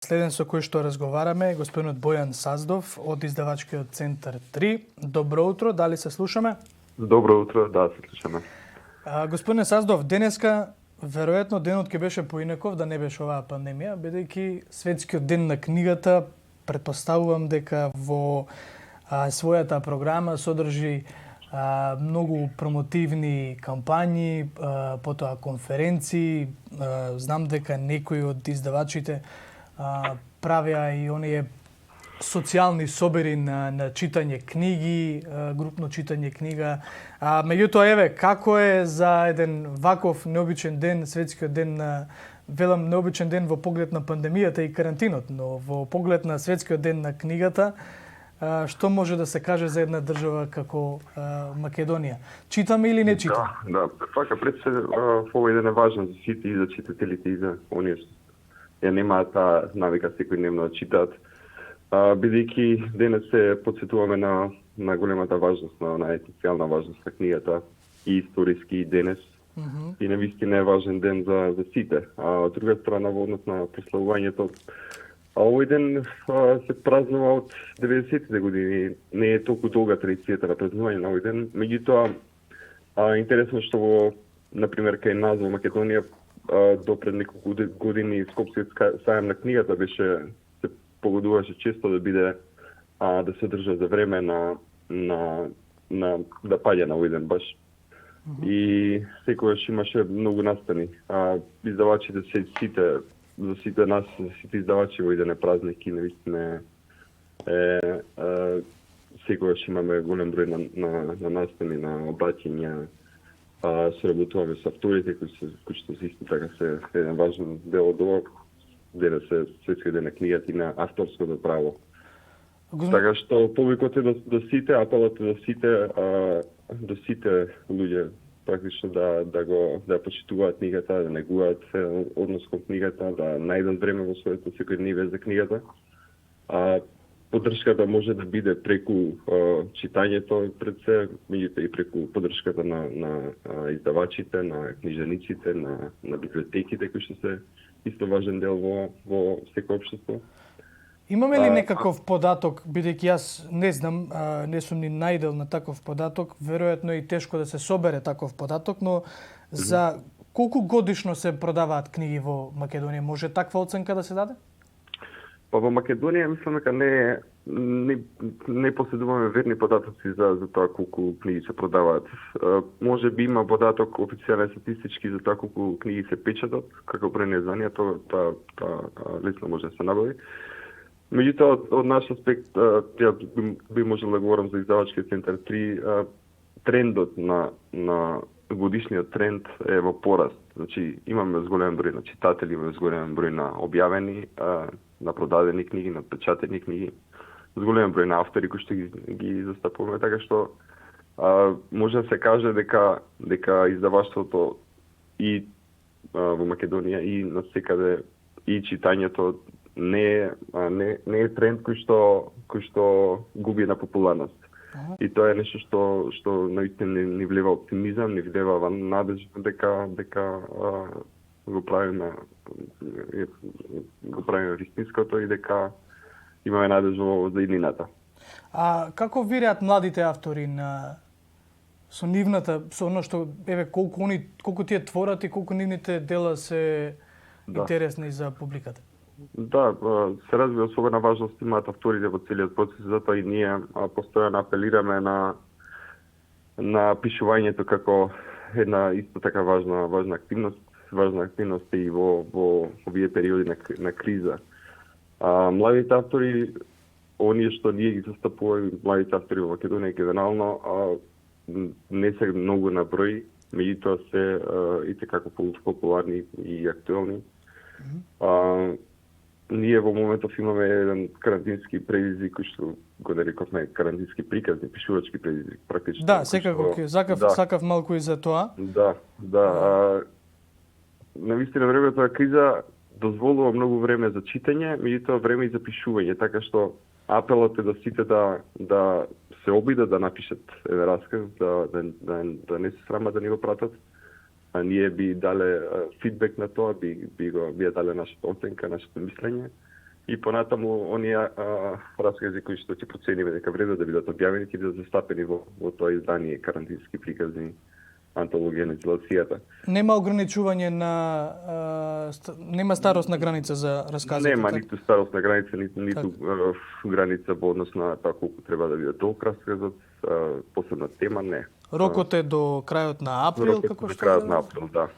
Следен со кој што разговараме е господинот Бојан Саздов од издавачкиот центар 3. Добро утро, дали се слушаме? Добро утро, да, се слушаме. Господине Саздов, денеска веројатно денот ќе беше поинаков да не беше оваа пандемија, бидејќи светскиот ден на книгата, претпоставувам дека во својата програма содржи многу промотивни кампањи, потоа конференции. Знам дека некои од издавачите правеа и оние социјални собери на читање книги, групно читање книга. Меѓутоа, еве, како е за еден ваков необичен ден, светскиот ден на, велам необичен ден во поглед на пандемијата и карантинот, но во поглед на светскиот ден на книгата, што може да се каже за една држава како Македонија? Читаме или не читаме? Да, фака пред се овој ден е важен за сите и за читателите и за оние што ја немаат таа навика секојдневно да читаат. Бидејќи денес се потсетуваме на големата важност, на есенцијална важност на книгата и историски и денес. И навистина е важен ден за сите. Од друга страна, во однос на прославувањето, овој ден се празнува од 90-те години. Не е толку долга традицијата на празнување на овој ден. Меѓутоа, интересно што во, например, кај нас во Македонија, до пред неколку години Скопскиот сајам на книгата се погодуваше често да биде да се одржа за време да паѓа на овој ден баш. И секогаш имаше многу настани. Издавачите за сите нас, за сите издавачи овој ден е празник и навистина секогаш имаме голем број на настани, на обраќања. Соработуваме со авторите кои што се исто така се еден важен дел од ова. Денес е светскиот ден на книгата и на авторското право. Така што повикот е до сите, апелот е до сите луѓе практично да почитуваат книгата, да негуваат однос кон книгата, да најдат време во своето секојдневие за книгата. Поддршката може да биде преку читањето пред се, меѓутоа и преку поддршката на издавачите, на книжаниците, на библиотеките кои што се исто важен дел во секој општество. Имаме ли некаков податок, бидејќи јас не знам, не сум ни најдел на таков податок, веројатно е и тешко да се собере таков податок, но за колку годишно се продаваат книги во Македонија? Може таква оценка да се даде? Па во Македонија мислам дека не поседуваме верни податоци за тоа колку книги се продаваат. Може би има податок официјален статистички за тоа колку книги се печатат, како број на издания, тоа лесно може да се набави. Меѓутоа, од наш аспект, ја би можел да говорам за издавачкиот центар 3, трендот на годишниот тренд е во пораст. Значи, имаме зголем број на читатели, имаме зголем број на објавени, на продадени книги, на печатени книги, зголем број на автори кои што ги застапуваме, така што може да се каже дека издаваштвото и во Македонија и навсекаде и читањето не е тренд кој што губи на популарност. И тоа е нешто што наистина ни влева оптимизам, ни влева надежда дека го правиме вистинското и дека имаме надежда за иднината. Како виреат младите автори со нивната, со оно што колку тие творат и колку нивните дела се интересни за публиката? Да, се разбира особена важност имаат авторите во целиот процес, затоа и ние постојано апелираме на пишувањето како една исто така важна активност и во овие периоди на криза. Младите автори, оние што ние ги застапуваме, младите автори во Македонија генерално, не се многу на број, меѓутоа се и како популарни и актуелни. Ние во моментов имаме еден карантински предизвик кој што го нарековме карантински приказни, пишувачки предизвик практично. Да, секако сакав малку и за тоа. Да. Навистина времето на криза дозволува многу време за читање, меѓутоа време и за пишување, така што апелот е да сите да се обидат да напишат еден расказ, да не се срама да ни го пратат. Ние би дале фидбек на тоа, би ја дале нашата оценка, нашето мислење и понатаму оние раскази кои што ќе процениме дека вредат да бидат објавени ќе бидат застапени во тоа издание карантински приказни антологија на изолацијата. Нема ограничување на нема старосна граница за расказите. Нема така? ниту старосна граница, ниту граница во однос на тоа колку треба да биде долг расказот, посебна тема не. Рокот е до крајот на април, Рокот како до што крајот на април, да.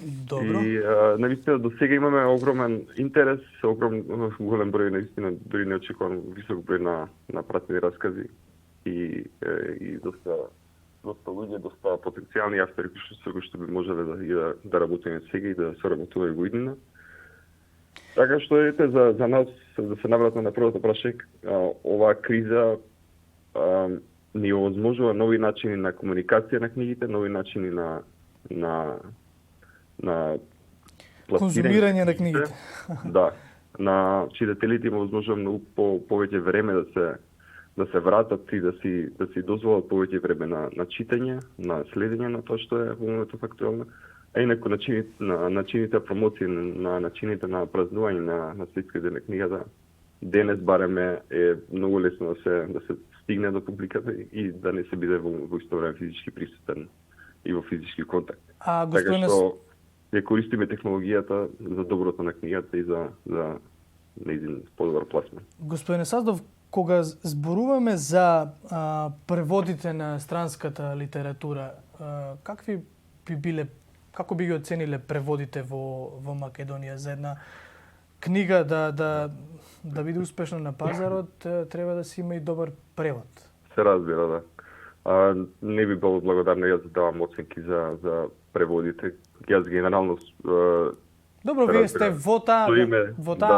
Добро. И навистина до сега имаме огромен интерес, голем број навистина дури неочекуван висок број на пратени раскази и доста луѓе, доста потенцијални автори кои што би можеле да работиме сега и да соработуваат во иднина. Така што ете за нас да се навратам на првото прашање, оваа криза ни овозможува нови начини на комуникација на книгите, нови начини на конзумирање на книгите. Да, на читателите им овозможува многу повеќе време да се вратат и да си дозволат повеќе време на читање, на следење на тоа што е во моментот актуелно, а инаку начините промоција, на начините на празнување на Светскиот ден на книгата, денес барем е многу лесно да се стигне до публиката и да не се биде во исто време физички присутен и во физички контакт. Така што ја користиме технологијата за доброто на книгата и за нејзин подобар пласман. Господине Саздов, кога зборуваме за преводите на странската литература, како би ги оцениле преводите во Македонија за една книга да биде успешна на пазарот, треба да се има и добар превод. Се разбира, да. Не би било благодарна јас да давам оценки за преводите. Јас генерално Добро, вие сте во таа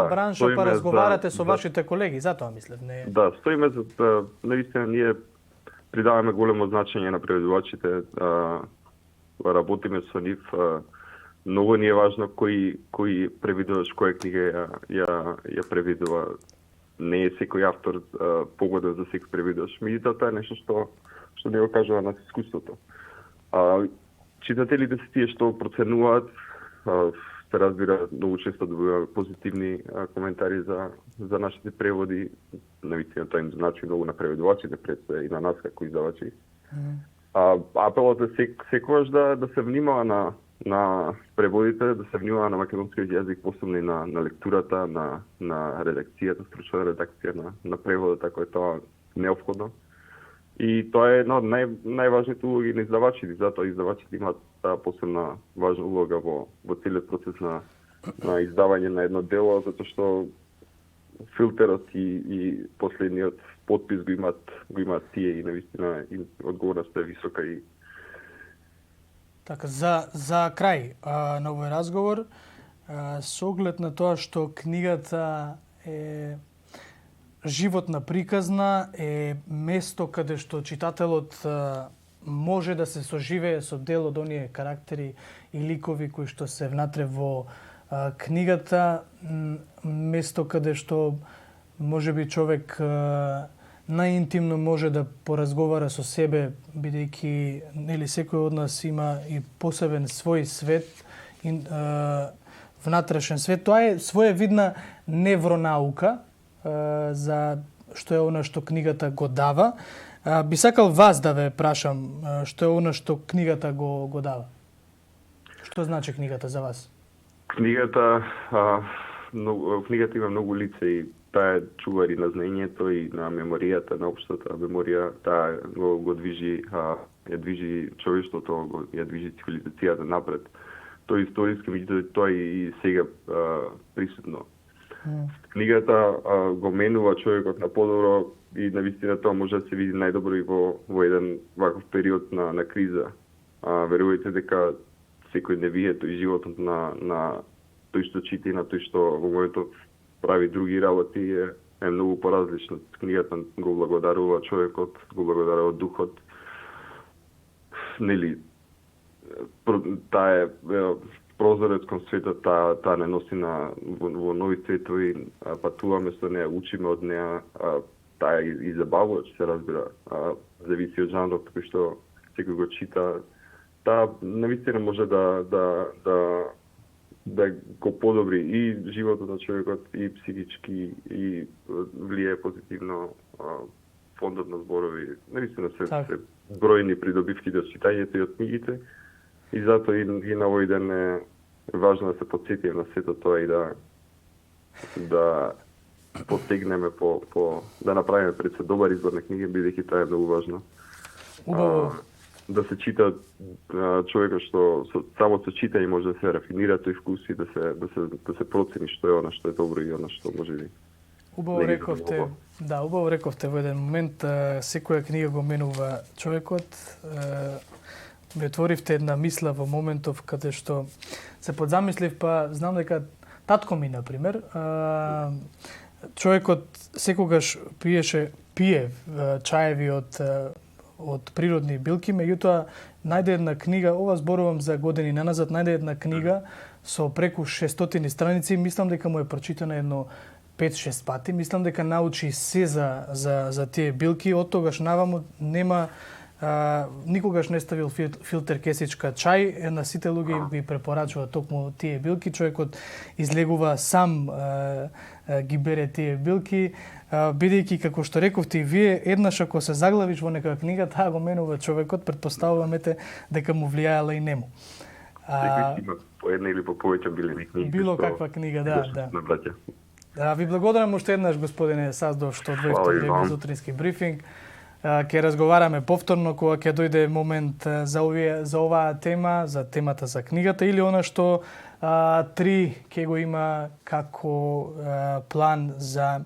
бранша, па разговарате со вашите колеги, затоа мислев, не. Да, стоиме за навистина ние придаваме големо значење на преведувачите, работиме со нив. Многу ни е важно кој преведуваш, која книга ја преведува. Не е секој автор погоден за секој преведуваш. Меѓутоа тоа е нешто што не го кажува нас искуството. Читателите се тие што проценуваат, се разбира, многу често добиваме позитивни коментари за нашите преводи. Навистина тоа им значи многу на преведувачите пред се и на нас како издавачи. Апелот е секогаш да се внимава на преводите, да се внимава на македонскиот јазик, посебно и на лектурата, на редакцијата, стручна редакција на преводот, ако е тоа неопходно. И тоа е една од најважните улоги на издавачите, затоа издавачите имаат таа посебна важна улога во целиот процес на издавање на едно дело, затоа што филтерот и последниот подпис го имаат тие и навистина одговорноста е висока и така за крај на овој разговор, со оглед на тоа што книгата е животна приказна, е место каде што читателот може да се соживее со дел од оние карактери и ликови кои што се внатре во книгата, место каде што можеби човек најинтимно може да поразговара со себе, бидејќи нели секој од нас има и посебен свој свет, внатрешен свет. Тоа е своевидна невронаука за што е она што книгата го дава. Би сакал вас да ве прашам што е она што книгата го дава. Што значи книгата за вас? Книгата има многу лица и таа е чувари на знаењето и на меморијата, на општата меморија. Таа го движи, ја движи човештвото, ја движи цивилизацијата напред. Тоа е историски, меѓутоа тоа и сега присутно. Книгата го менува човекот на подобро и навистина тоа може да се види најдобро и во еден ваков период на криза. Верувајте дека секојдневието и животот на тој што чита и на тој што во моментот прави други работи е многу поразлично. Книгата го благодарува човекот, го благодарува духот. Нели, таа е прозорец кон светот, таа не носи во нови светови, патуваме со неа, учиме од неа, таа и забавува, че се разбира, зависи од жанрот кој што секој го чита. Таа навистина може да да го подобри и животот на човекот, и психички, и влијае позитивно фондот на зборови. Наистина се бројни придобивките од читањето и од книгите, и затоа и на овој ден е важно да се подсетиме на сето тоа и да потегнеме да направиме пред се добар избор на книги, бидејќи тоа е многу важно. Убаво. Да се чита човекот што само со читање може да се рафинира тој вкус и да се процени што е она што е добро и она што може би. Убаво рековте. Да, убаво рековте во еден момент, секоја книга го менува човекот. Ме отворивте една мисла во моментов каде што се подзамислив, па знам дека татко ми, например, човекот секогаш пие чаеви од природни билки, меѓутоа најде една книга, ова зборувам за години наназад, најде една книга со преку 600 страници, мислам дека му е прочитана едно 5-6 пати, мислам дека научи се за тие билки, од тогаш наваму нема никогаш не ставил филтер кесичка чај, на сите луѓе ги препорачува токму тие билки, човекот излегува сам ги бере тие билки, бидејќи како што рековте и вие, еднаш ако се заглавиш во некоја книга, таа го менува човекот, претпоставуваме дека му влијаела и нему. Секој има по една или по повеќе билени книги. Било каква книга, да. На браќа. Ви благодарам уште еднаш, господине Саздов, што одвоевте време за утрински брифинг. Ќе разговараме повторно кога ќе дојде момент за оваа тема, за темата за книгата или она што Три ќе го има како план за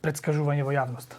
предскажување во јавноста.